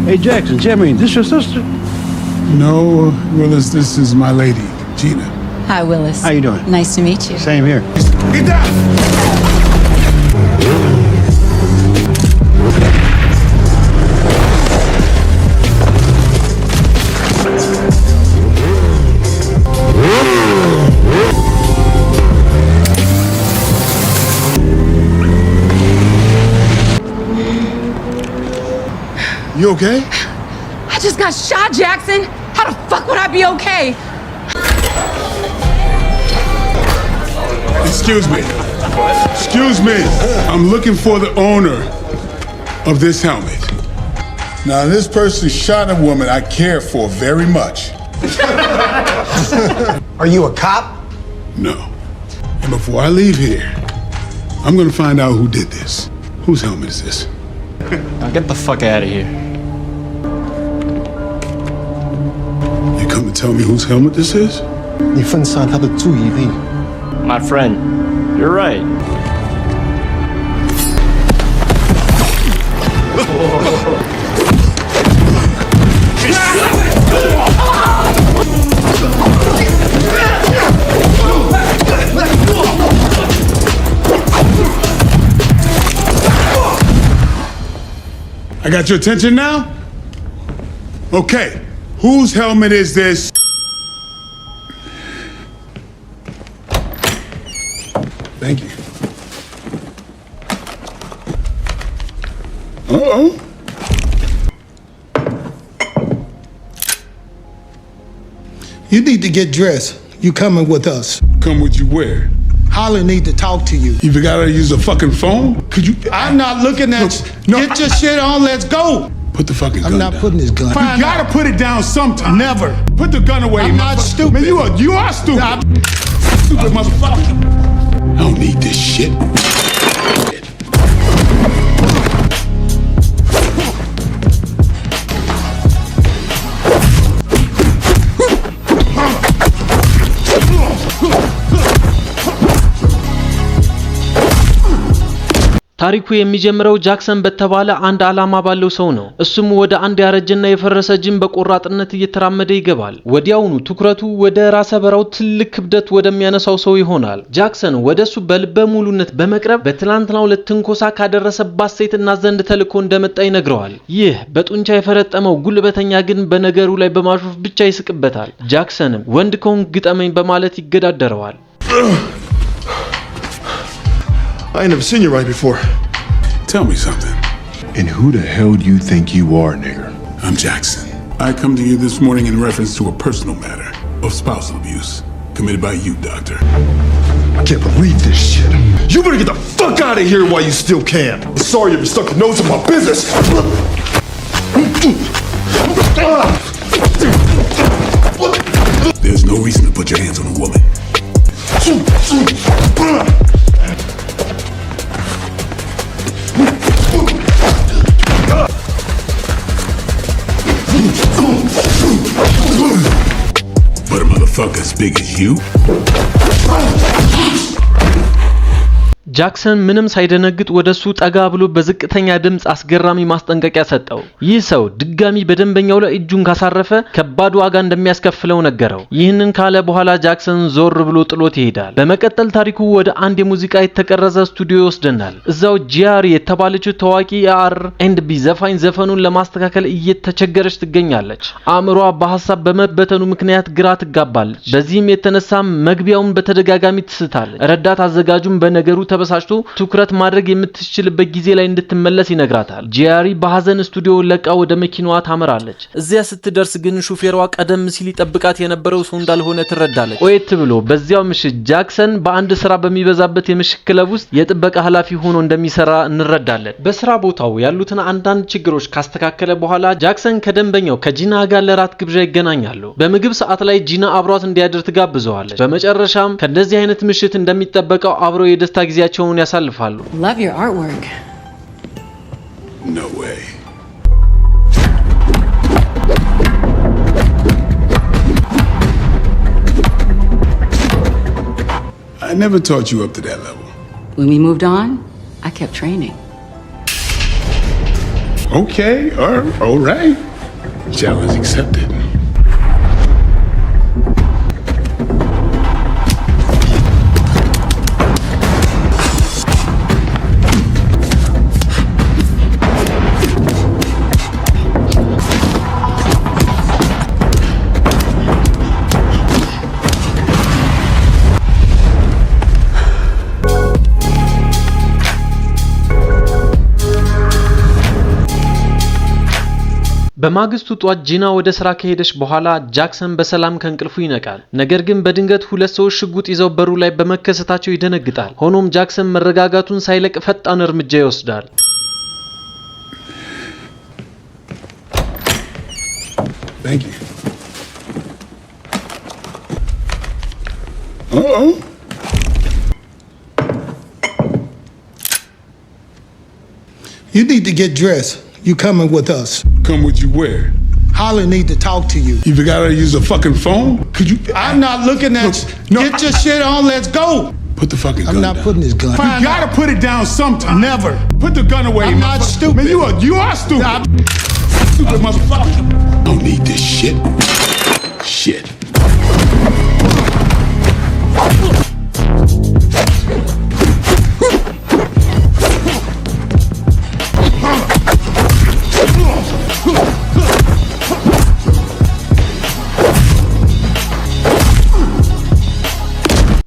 Hey, Jackson, Jimmy, this your sister? No, Willis, this is my lady, Gina. Hi, Willis. How you doing? Nice to meet you. Same here. Get down! You okay? I just got shot, Jackson. How the fuck would I be okay? Excuse me. Excuse me. I'm looking for the owner of this helmet. Now, this person shot a woman I care for very much. Are you a cop? No. And before I leave here, I'm gonna find out who did this. Whose helmet is this? Now get the fuck out of here. You come to tell me whose helmet this is? 你分散他的注意力。 My friend, you're right. I got your attention now? Okay, whose helmet is this? Thank you. Uh-oh. You need to get dressed. You coming with us. Come with you where? Holly need to talk to you. You forgot how to use a fucking phone? Could you? I'm not looking at you. No, Get your shit on, let's go. Put the fucking gun I'm not down. putting this gun. You gotta put it down sometime. Never. Put the gun away. I'm not motherfucker. stupid. Man, you are stupid. Stupid motherfucker. I don't need this shit. ታሪኩ የሚጀምረው ጃክሰን በተባለ አንድ አላማ ባለው ሰው ነው። እሱም ወደ አንድ ያረጀና የፈረሰ ጅም በቆራጥነት እየተራመደ ይገባል። ወዲያውኑ ትኩረቱ ወደ ራሰ በራው ትልቅ ክብደት ወደሚያነሳው ሰው ይሆናል። ጃክሰን ወደሱ በልበ ሙሉነት በመቅረብ በትላንትናው ለትንኮሳ ካደረሰባት ሴትና ዘንድ ተልኮ እንደመጣ ይነግረዋል። ይህ በጡንቻ የፈረጠመው ጉልበተኛ ግን በነገሩ ላይ በማሾፍ ብቻ ይስቅበታል። ጃክሰንም ወንድ ከሆንክ ግጠመኝ በማለት ይገዳደረዋል። I ain't never seen you right before. Tell me something. And who the hell do you think you are, nigger? I'm Jackson. I come to you this morning in reference to a personal matter of spousal abuse committed by you, doctor. I can't believe this shit. You better get the fuck out of here while you still can. I'm sorry if you stuck your nose in my business. There's no reason to put your hands on a woman. But a motherfucker as big as you? ጃክሰን ምንም ሳይደነግጥ ወደሱ ጠጋ ብሎ በዝቅተኛ ድምጽ አስገራሚ ማስጠንቀቂያ ሰጠው። ይህ ሰው ድጋሚ በደንበኛው ላይ እጁን ካሳረፈ ከባድ ዋጋ እንደሚያስከፍለው ነገረው። ይህንን ካለ በኋላ ጃክሰን ዞር ብሎ ጥሎት ይሄዳል። በመቀጠል ታሪኩ ወደ አንድ የሙዚቃ የተቀረጸ ስቱዲዮ ይወስደናል። እዛው ጂአር የተባለችው ታዋቂ R&B ዘፋኝ ዘፈኑን ለማስተካከል እየተቸገረች ትገኛለች። አእምሯ በሐሳብ በመበተኑ ምክንያት ግራ ትጋባለች። በዚህም የተነሳ መግቢያውን በተደጋጋሚ ትስታለች። ረዳት አዘጋጁም በነገሩ ተበሳጭቶ ትኩረት ማድረግ የምትችልበት ጊዜ ላይ እንድትመለስ ይነግራታል። ጂአሪ በሐዘን ስቱዲዮ ለቃ ወደ መኪናዋ ታመራለች። እዚያ ስትደርስ ግን ሹፌሯ ቀደም ሲል ይጠብቃት የነበረው ሰው እንዳልሆነ ትረዳለች። ቆየት ብሎ በዚያው ምሽት ጃክሰን በአንድ ስራ በሚበዛበት የምሽት ክለብ ውስጥ የጥበቃ ኃላፊ ሆኖ እንደሚሰራ እንረዳለን። በስራ ቦታው ያሉትን አንዳንድ ችግሮች ካስተካከለ በኋላ ጃክሰን ከደንበኛው ከጂና ጋር ለራት ግብዣ ይገናኛሉ። በምግብ ሰዓት ላይ ጂና አብሯት እንዲያድር ትጋብዘዋለች። በመጨረሻም ከእንደዚህ አይነት ምሽት እንደሚጠበቀው አብረው የደስታ ጊዜያቸውን ያሳልፋሉ። Love your artwork. No way. I never taught you up to that level. When we moved on, I kept training. Okay, all right. Challenge accepted. በማግስቱ ጧት ጂና ወደ ስራ ከሄደች በኋላ ጃክሰን በሰላም ከእንቅልፉ ይነቃል። ነገር ግን በድንገት ሁለት ሰዎች ሽጉጥ ይዘው በሩ ላይ በመከሰታቸው ይደነግጣል። ሆኖም ጃክሰን መረጋጋቱን ሳይለቅ ፈጣን እርምጃ ይወስዳል። Thank you. Uh-oh. You need to get dressed. You coming with us. Come with you where? Holly need to talk to you. You forgot how to use a fucking phone? Could you? I'm not looking at you. No, Get your shit on. Let's go. Put the fucking gun I'm not down. putting this gun. You gotta put it down sometime. Never. Put the gun away. I'm not stupid. Man, you are stupid. Stupid motherfucker. I don't need this shit. Shit.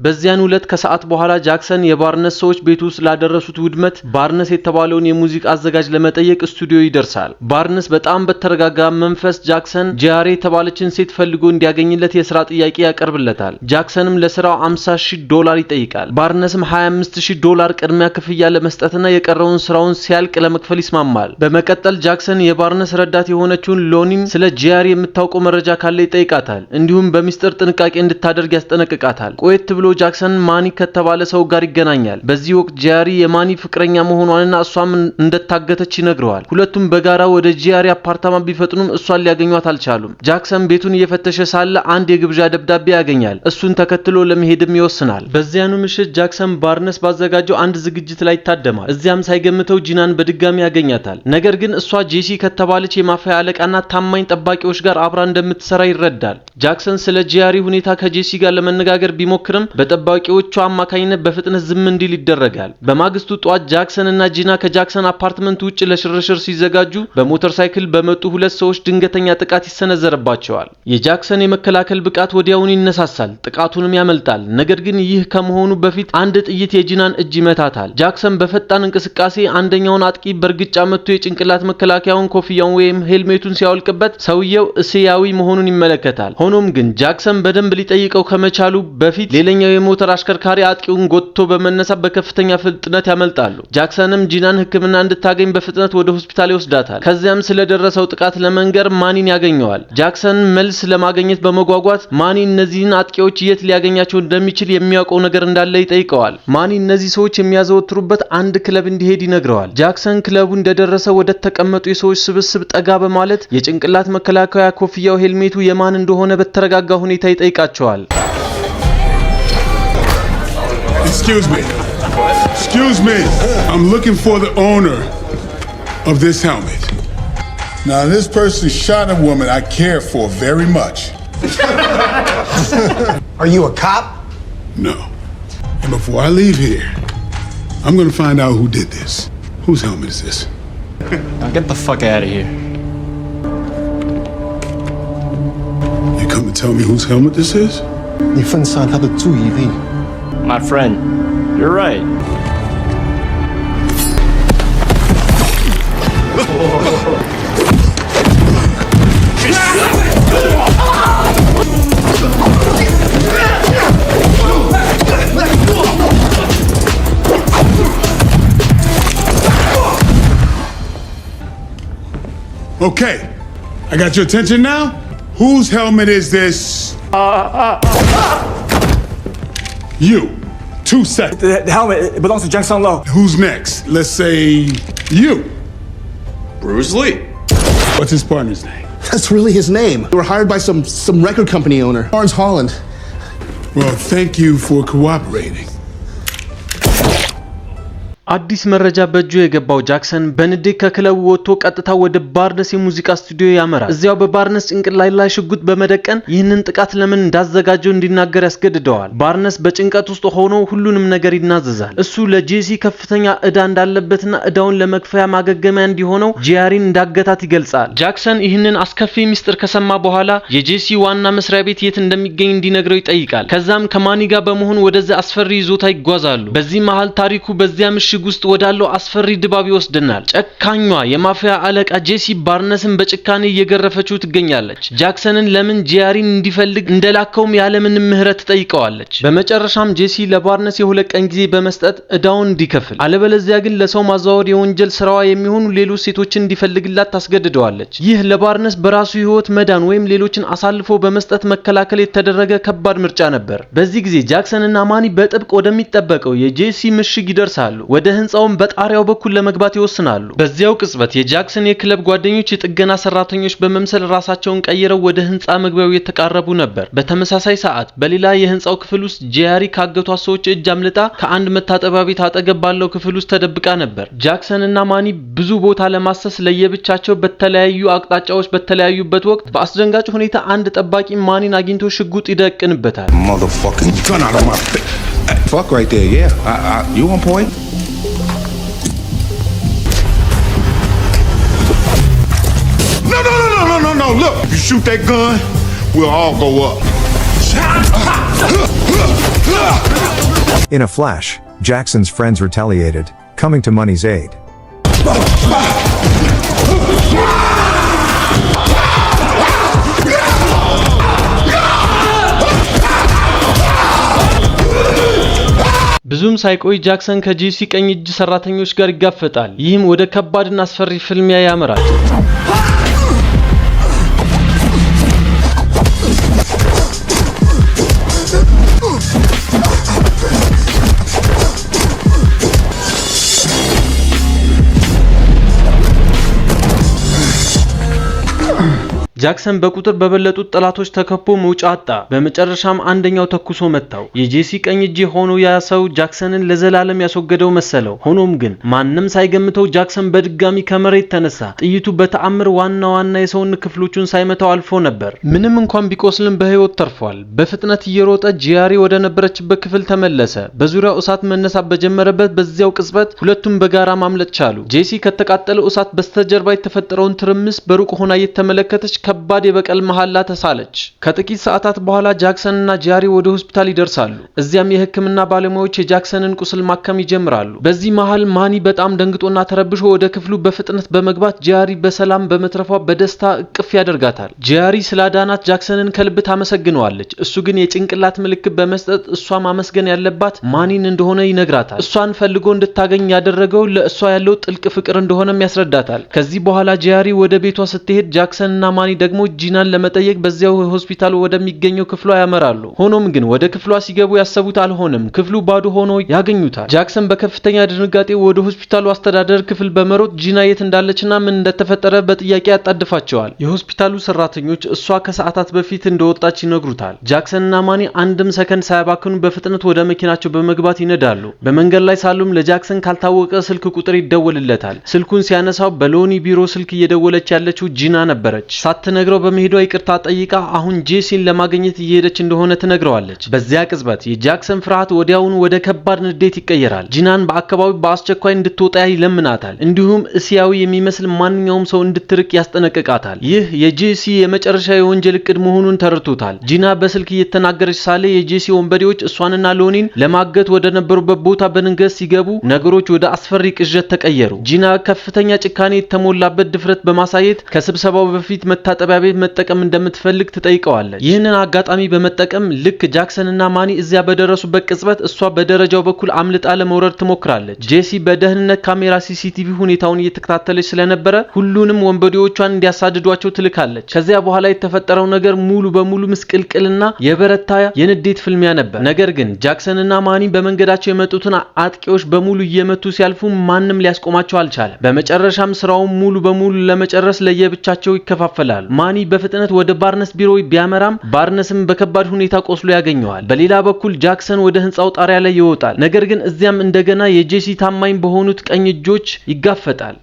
በዚያን ዕለት ከሰዓት በኋላ ጃክሰን የባርነስ ሰዎች ቤት ውስጥ ላደረሱት ውድመት ባርነስ የተባለውን የሙዚቃ አዘጋጅ ለመጠየቅ ስቱዲዮ ይደርሳል። ባርነስ በጣም በተረጋጋ መንፈስ ጃክሰን ጂያሬ የተባለችን ሴት ፈልጎ እንዲያገኝለት የሥራ ጥያቄ ያቀርብለታል። ጃክሰንም ለሥራው $50,000 ይጠይቃል። ባርነስም $25,000 ቅድሚያ ክፍያ ለመስጠትና የቀረውን ሥራውን ሲያልቅ ለመክፈል ይስማማል። በመቀጠል ጃክሰን የባርነስ ረዳት የሆነችውን ሎኒን ስለ ጂያሬ የምታውቀው መረጃ ካለ ይጠይቃታል። እንዲሁም በሚስጥር ጥንቃቄ እንድታደርግ ያስጠነቅቃታል። ቆየት ብሎ ጃክሰን ማኒ ከተባለ ሰው ጋር ይገናኛል። በዚህ ወቅት ጂያሪ የማኒ ፍቅረኛ መሆኗንና እሷም እንደታገተች ይነግረዋል። ሁለቱም በጋራ ወደ ጂያሪ አፓርታማ ቢፈጥኑም እሷን ሊያገኟት አልቻሉም። ጃክሰን ቤቱን እየፈተሸ ሳለ አንድ የግብዣ ደብዳቤ ያገኛል። እሱን ተከትሎ ለመሄድም ይወስናል። በዚያኑ ምሽት ጃክሰን ባርነስ ባዘጋጀው አንድ ዝግጅት ላይ ይታደማል። እዚያም ሳይገምተው ጂናን በድጋሚ ያገኛታል። ነገር ግን እሷ ጄሲ ከተባለች የማፊያ አለቃና ታማኝ ጠባቂዎች ጋር አብራ እንደምትሰራ ይረዳል። ጃክሰን ስለ ጂያሪ ሁኔታ ከጄሲ ጋር ለመነጋገር ቢሞክርም በጠባቂዎቹ አማካኝነት በፍጥነት ዝም እንዲል ይደረጋል። በማግስቱ ጧት ጃክሰን እና ጂና ከጃክሰን አፓርትመንት ውጭ ለሽርሽር ሲዘጋጁ በሞተር ሳይክል በመጡ ሁለት ሰዎች ድንገተኛ ጥቃት ይሰነዘርባቸዋል። የጃክሰን የመከላከል ብቃት ወዲያውኑ ይነሳሳል፣ ጥቃቱንም ያመልጣል። ነገር ግን ይህ ከመሆኑ በፊት አንድ ጥይት የጂናን እጅ ይመታታል። ጃክሰን በፈጣን እንቅስቃሴ አንደኛውን አጥቂ በርግጫ መጥቶ የጭንቅላት መከላከያውን ኮፍያውን ወይም ሄልሜቱን ሲያወልቅበት ሰውየው እስያዊ መሆኑን ይመለከታል። ሆኖም ግን ጃክሰን በደንብ ሊጠይቀው ከመቻሉ በፊት ሌላኛው የሞተር አሽከርካሪ አጥቂውን ጎትቶ በመነሳት በከፍተኛ ፍጥነት ያመልጣሉ። ጃክሰንም ጂናን ሕክምና እንድታገኝ በፍጥነት ወደ ሆስፒታል ይወስዳታል። ከዚያም ስለደረሰው ጥቃት ለመንገር ማኒን ያገኘዋል። ጃክሰን መልስ ለማግኘት በመጓጓት ማኒ እነዚህን አጥቂዎች የት ሊያገኛቸው እንደሚችል የሚያውቀው ነገር እንዳለ ይጠይቀዋል። ማኒ እነዚህ ሰዎች የሚያዘወትሩበት አንድ ክለብ እንዲሄድ ይነግረዋል። ጃክሰን ክለቡ እንደደረሰ ወደ ተቀመጡ የሰዎች ስብስብ ጠጋ በማለት የጭንቅላት መከላከያ ኮፍያው ሄልሜቱ የማን እንደሆነ በተረጋጋ ሁኔታ ይጠይቃቸዋል። Excuse me. I'm looking for the owner of this helmet. Now, this person shot a woman I care for very much. Are you a cop? No. And before I leave here, I'm gonna find out who did this. Whose helmet is this? Now get the fuck out of here. You come to tell me whose helmet this is? 你分散他的注意力。 My friend, you're right. Okay, I got your attention now? Whose helmet is this? You. 2 seconds. The helmet, it belongs to Jackson Lowe. Who's next? Let's say you. Bruce Lee. What's his partner's name? That's really his name. They were hired by some record company owner, Lawrence Holland. Well, thank you for cooperating. አዲስ መረጃ በእጁ የገባው ጃክሰን በንዴት ከክለቡ ወጥቶ ቀጥታ ወደ ባርነስ የሙዚቃ ስቱዲዮ ያመራል። እዚያው በባርነስ ጭንቅላት ላይ ሽጉጥ በመደቀን ይህንን ጥቃት ለምን እንዳዘጋጀው እንዲናገር ያስገድደዋል። ባርነስ በጭንቀት ውስጥ ሆኖ ሁሉንም ነገር ይናዘዛል። እሱ ለጄሲ ከፍተኛ እዳ እንዳለበትና እዳውን ለመክፈያ ማገገሚያ እንዲሆነው ጂያሪን እንዳገታት ይገልጻል። ጃክሰን ይህንን አስከፊ ሚስጥር ከሰማ በኋላ የጄሲ ዋና መስሪያ ቤት የት እንደሚገኝ እንዲነግረው ይጠይቃል። ከዛም ከማኒ ጋር በመሆን ወደዛ አስፈሪ ይዞታ ይጓዛሉ። በዚህ መሃል ታሪኩ በዚያ ምሽግ ውስጥ ወዳለው አስፈሪ ድባብ ይወስደናል። ጨካኟ የማፊያ አለቃ ጄሲ ባርነስን በጭካኔ እየገረፈችው ትገኛለች። ጃክሰንን ለምን ጂያሪን እንዲፈልግ እንደላከውም ያለምንም ምህረት ትጠይቀዋለች። በመጨረሻም ጄሲ ለባርነስ የሁለት ቀን ጊዜ በመስጠት እዳውን እንዲከፍል አለበለዚያ ግን ለሰው ማዛወር የወንጀል ስራዋ የሚሆኑ ሌሎች ሴቶችን እንዲፈልግላት ታስገድደዋለች። ይህ ለባርነስ በራሱ ህይወት መዳን ወይም ሌሎችን አሳልፎ በመስጠት መከላከል የተደረገ ከባድ ምርጫ ነበር። በዚህ ጊዜ ጃክሰንና ማኒ በጥብቅ ወደሚጠበቀው የጄሲ ምሽግ ይደርሳሉ። ወደ ህንጻውን በጣሪያው በኩል ለመግባት ይወስናሉ። በዚያው ቅጽበት የጃክሰን የክለብ ጓደኞች የጥገና ሰራተኞች በመምሰል ራሳቸውን ቀይረው ወደ ህንጻ መግቢያው የተቃረቡ ነበር። በተመሳሳይ ሰዓት በሌላ የህንጻው ክፍል ውስጥ ጂያሪ ካገቷት ሰዎች እጅ አምልጣ ከአንድ መታጠቢያ ቤት አጠገብ ባለው ክፍል ውስጥ ተደብቃ ነበር። ጃክሰን እና ማኒ ብዙ ቦታ ለማሰስ ለየብቻቸው በተለያዩ አቅጣጫዎች በተለያዩበት ወቅት በአስደንጋጭ ሁኔታ አንድ ጠባቂ ማኒን አግኝቶ ሽጉጥ ይደቅንበታል። Motherfucking gun out of my face. Fuck right there, yeah. You on point? No, look, if you shoot that gun, we'll all go up. In a flash, Jackson's friends retaliated, coming to Money's aid. ብዙም ሳይቆይ ጃክሰን ከጄሲ ቀኝ እጅ ሰራተኞች ጋር ይጋፈጣል። ይህም ወደ ከባድና አስፈሪ ፍልሚያ ያመራል። ጃክሰን በቁጥር በበለጡት ጠላቶች ተከቦ መውጫ አጣ። በመጨረሻም አንደኛው ተኩሶ መታው። የጄሲ ቀኝ እጅ ሆኖ ያ ሰው ጃክሰንን ለዘላለም ያስወገደው መሰለው። ሆኖም ግን ማንንም ሳይገምተው ጃክሰን በድጋሚ ከመሬት ተነሳ። ጥይቱ በተአምር ዋና የሰውን ክፍሎቹን ሳይመታው አልፎ ነበር። ምንም እንኳን ቢቆስልም በህይወት ተርፏል። በፍጥነት እየሮጠ ጂያሪ ወደ ነበረችበት ክፍል ተመለሰ። በዙሪያው እሳት መነሳት በጀመረበት በዚያው ቅጽበት ሁለቱም በጋራ ማምለጥ ቻሉ። ጄሲ ከተቃጠለው እሳት በስተጀርባ የተፈጠረውን ትርምስ በሩቅ ሆና እየተመለከተች ከባድ የበቀል መሐላ ተሳለች። ከጥቂት ሰዓታት በኋላ ጃክሰን እና ጂያሪ ወደ ሆስፒታል ይደርሳሉ። እዚያም የህክምና ባለሙያዎች የጃክሰንን ቁስል ማከም ይጀምራሉ። በዚህ መሃል ማኒ በጣም ደንግጦና ተረብሾ ወደ ክፍሉ በፍጥነት በመግባት ጂያሪ በሰላም በመትረፏ በደስታ እቅፍ ያደርጋታል። ጂያሪ ስላዳናት ጃክሰንን ከልብ ታመሰግነዋለች። እሱ ግን የጭንቅላት ምልክት በመስጠት እሷ ማመስገን ያለባት ማኒን እንደሆነ ይነግራታል። እሷን ፈልጎ እንድታገኝ ያደረገው ለእሷ ያለው ጥልቅ ፍቅር እንደሆነም ያስረዳታል። ከዚህ በኋላ ጂያሪ ወደ ቤቷ ስትሄድ ጃክሰንና ማኒ ደግሞ ጂናን ለመጠየቅ በዚያው ሆስፒታል ወደሚገኘው ክፍሏ ያመራሉ። ሆኖም ግን ወደ ክፍሏ ሲገቡ ያሰቡት አልሆነም። ክፍሉ ባዶ ሆኖ ያገኙታል። ጃክሰን በከፍተኛ ድንጋጤ ወደ ሆስፒታሉ አስተዳደር ክፍል በመሮጥ ጂና የት እንዳለችና ምን እንደተፈጠረ በጥያቄ ያጣድፋቸዋል። የሆስፒታሉ ሰራተኞች እሷ ከሰዓታት በፊት እንደወጣች ይነግሩታል። ጃክሰንና ማኒ አንድም ሰከንድ ሳያባክኑ በፍጥነት ወደ መኪናቸው በመግባት ይነዳሉ። በመንገድ ላይ ሳሉም ለጃክሰን ካልታወቀ ስልክ ቁጥር ይደወልለታል። ስልኩን ሲያነሳው በሎኒ ቢሮ ስልክ እየደወለች ያለችው ጂና ነበረች። ሳትነግረው በመሄዷ ይቅርታ ጠይቃ አሁን ጄሲን ለማግኘት እየሄደች እንደሆነ ትነግረዋለች። በዚያ ቅጽበት የጃክሰን ፍርሃት ወዲያውኑ ወደ ከባድ ንዴት ይቀየራል። ጂናን በአካባቢው በአስቸኳይ እንድትወጣ ይለምናታል። እንዲሁም እስያዊ የሚመስል ማንኛውም ሰው እንድትርቅ ያስጠነቅቃታል። ይህ የጄሲ የመጨረሻ የወንጀል እቅድ መሆኑን ተረድቶታል። ጂና በስልክ እየተናገረች ሳለ የጄሲ ወንበዴዎች እሷንና ሎኒን ለማገት ወደ ነበሩበት ቦታ በድንገት ሲገቡ ነገሮች ወደ አስፈሪ ቅዠት ተቀየሩ። ጂና ከፍተኛ ጭካኔ የተሞላበት ድፍረት በማሳየት ከስብሰባው በፊት መታጠቢያ ቤት መጠቀም እንደምትፈልግ ትጠይቀዋለች። ይህንን አጋጣሚ በመጠቀም ልክ ጃክሰንና ማኒ እዚያ በደረሱበት ቅጽበት እሷ በደረጃው በኩል አምልጣ ለመውረድ ትሞክራለች። ጄሲ በደህንነት ካሜራ ሲሲቲቪ ሁኔታውን እየተከታተለች ስለነበረ ሁሉንም ወንበዴዎቿን እንዲያሳድዷቸው ትልካለች። ከዚያ በኋላ የተፈጠረው ነገር ሙሉ በሙሉ ምስቅልቅልና የበረታ የንዴት ፍልሚያ ነበር። ነገር ግን ጃክሰንና ማኒ በመንገዳቸው የመጡትን አጥቂዎች በሙሉ እየመቱ ሲያልፉ ማንም ሊያስቆማቸው አልቻለም። በመጨረሻም ስራውን ሙሉ በሙሉ ለመጨረስ ለየብቻቸው ይከፋፈላሉ። ማኒ በፍጥነት ወደ ባርነስ ቢሮ ቢያመራም ባርነስም በከባድ ሁኔታ ቆስሎ ያገኘዋል። በሌላ በኩል ጃክሰን ወደ ህንጻው ጣሪያ ላይ ይወጣል። ነገር ግን እዚያም እንደገና የጄሲ ታማኝ በሆኑት ቀኝ እጆች ይጋፈጣል።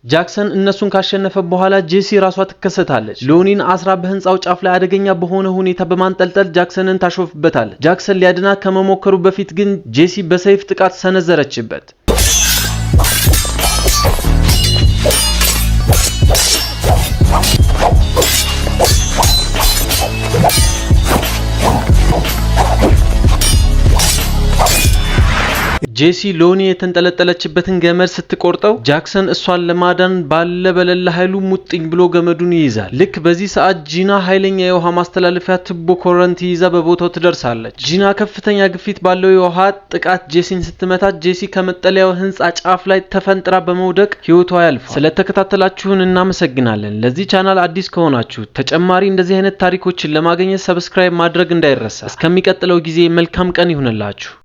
ጃክሰን እነሱን ካሸነፈ በኋላ ጄሲ ራሷ ትከሰታለች። ሎኒን አስራ በህንጻው ጫፍ ላይ አደገኛ በሆነ ሁኔታ በማንጠልጠል ጃክሰንን ታሾፍበታለች። ጃክሰን ሊያድናት ከመሞከሩ በፊት ግን ጄሲ በሰይፍ ጥቃት ሰነዘረችበት። ጄሲ ሎኒ የተንጠለጠለችበትን ገመድ ስትቆርጠው ጃክሰን እሷን ለማዳን ባለበለለ ኃይሉ ሙጥኝ ብሎ ገመዱን ይይዛል። ልክ በዚህ ሰዓት ጂና ኃይለኛ የውሃ ማስተላለፊያ ቱቦ ኮረንቲ ይዛ በቦታው ትደርሳለች። ጂና ከፍተኛ ግፊት ባለው የውሃ ጥቃት ጄሲን ስትመታት ጄሲ ከመጠለያው ህንጻ ጫፍ ላይ ተፈንጥራ በመውደቅ ህይወቷ ያልፋል። ስለተከታተላችሁን እናመሰግናለን። ለዚህ ቻናል አዲስ ከሆናችሁ ተጨማሪ እንደዚህ አይነት ታሪኮችን ለማግኘት ሰብስክራይብ ማድረግ እንዳይረሳ። እስከሚቀጥለው ጊዜ መልካም ቀን ይሁንላችሁ።